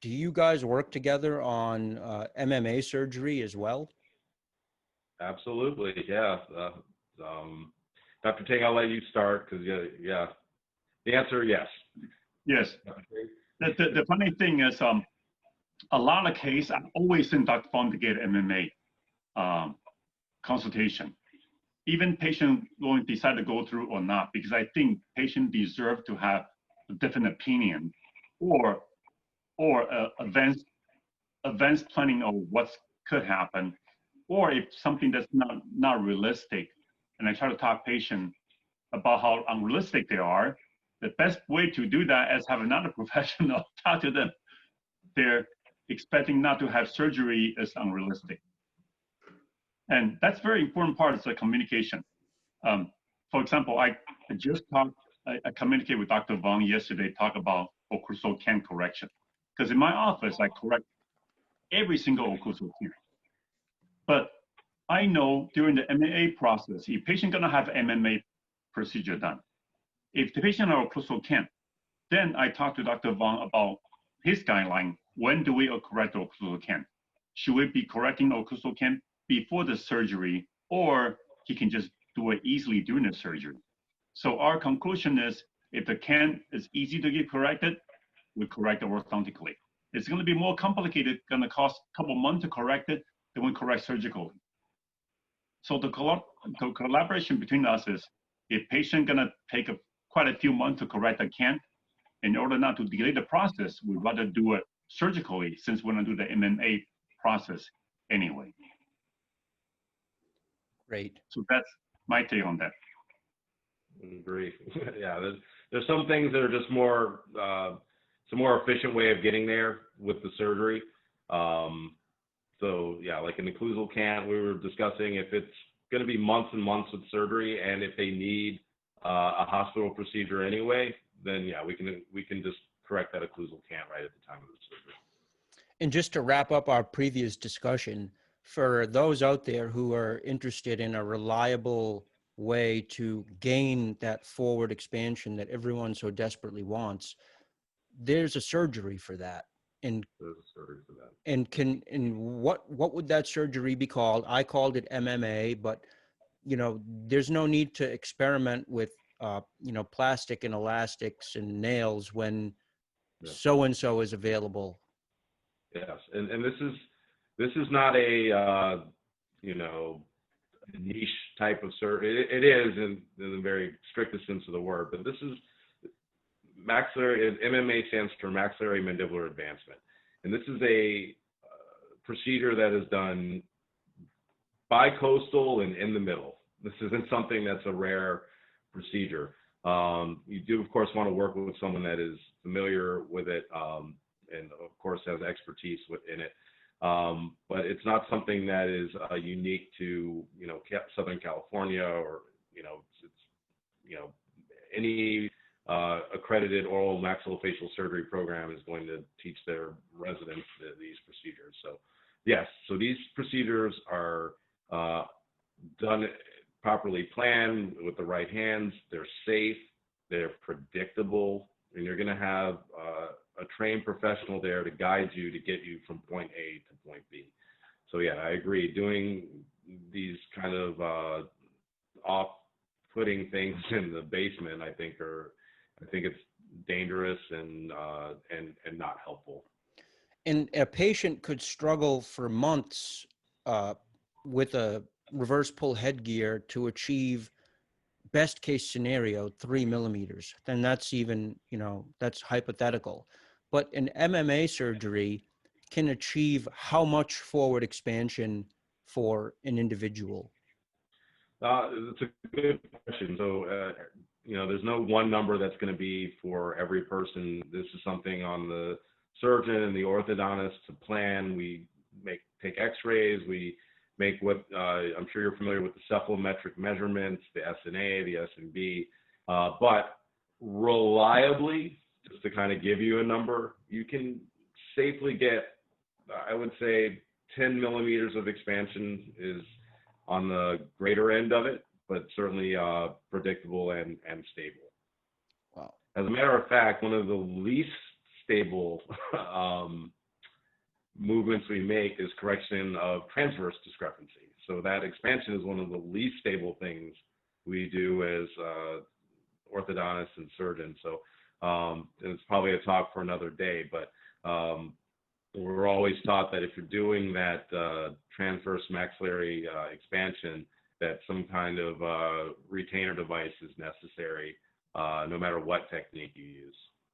do you guys work together on MMA surgery as well? Absolutely, yeah. Dr. Ting, I'll let you start because yeah, the answer yes. Yes. The funny thing is, a lot of cases, I always send Dr. Vaughan to get MMA consultation. Even patient going to decide to go through or not, because I think patient deserve to have a different opinion or advanced planning of what could happen, or if something that's not realistic. And I try to talk patient about how unrealistic they are. The best way to do that is have another professional talk to them. They're expecting not to have surgery is unrealistic. And that's very important part is the communication. For example, I communicated with Dr. Vaughan yesterday, talk about occlusal canth correction. Because in my office, I correct every single occlusal canth. But I know during the MMA process, if patient gonna have MMA procedure done, if the patient are occlusal canth, then I talk to Dr. Vaughan about his guideline. When do we correct occlusal canth? Should we be correcting occlusal canth before the surgery, or he can just do it easily during the surgery? So our conclusion is, if the canth is easy to get corrected, we correct it orthodontically. It's going to be more complicated, going to cost a couple months to correct it, then we correct surgically. So the collaboration between us is, if patient going to take quite a few months to correct the canth, in order not to delay the process, we'd rather do it surgically since we're going to do the MMA process anyway. Great. So that's my take on that. Agree. Yeah, there's some things that are just more, it's a more efficient way of getting there with the surgery. So yeah, like an occlusal canth, we were discussing if it's going to be months and months with surgery, and if they need a hospital procedure anyway, then yeah, we can just correct that occlusal canth right at the time of the surgery. And just to wrap up our previous discussion, for those out there who are interested in a reliable way to gain that forward expansion that everyone so desperately wants, there's a surgery for that. And there's a surgery for that. And what would that surgery be called? I called it MMA, but there's no need to experiment with plastic and elastics and nails when so and so is available. Yes, and this is not a niche type of surgery. It is in the very strictest sense of the word, but this is maxillary. MMA stands for maxillary mandibular advancement, and this is a procedure that is done bicoastal and in the middle. This isn't something that's a rare procedure. You do, of course, want to work with someone that is familiar with it, and of course has expertise within it. But it's not something that is unique to Southern California, or any accredited oral maxillofacial surgery program is going to teach their residents these procedures. So yes, so these procedures are done properly planned with the right hands. They're safe, they're predictable, and you're going to have a trained professional there to guide you to get you from point A to point B. So yeah, I agree. Doing these kind of off-putting things in the basement, I think it's dangerous and not helpful. And a patient could struggle for months with a reverse pull headgear to achieve best case scenario 3 millimeters. Then that's even, that's hypothetical. But an MMA surgery can achieve how much forward expansion for an individual? It's a good question. So, there's no one number that's going to be for every person. This is something on the surgeon and the orthodontist to plan. We take x-rays. We make what I'm sure you're familiar with, the cephalometric measurements, the SNA, the SNB, but reliably, just to kind of give you a number, you can safely get, I would say, 10 millimeters of expansion is on the greater end of it, but certainly predictable and stable. Wow. As a matter of fact, one of the least stable movements we make is correction of transverse discrepancy. So that expansion is one of the least stable things we do as orthodontists and surgeons. So it's probably a talk for another day, but we're always taught that if you're doing that transverse maxillary expansion, that some kind of retainer device is necessary, no matter what technique you use.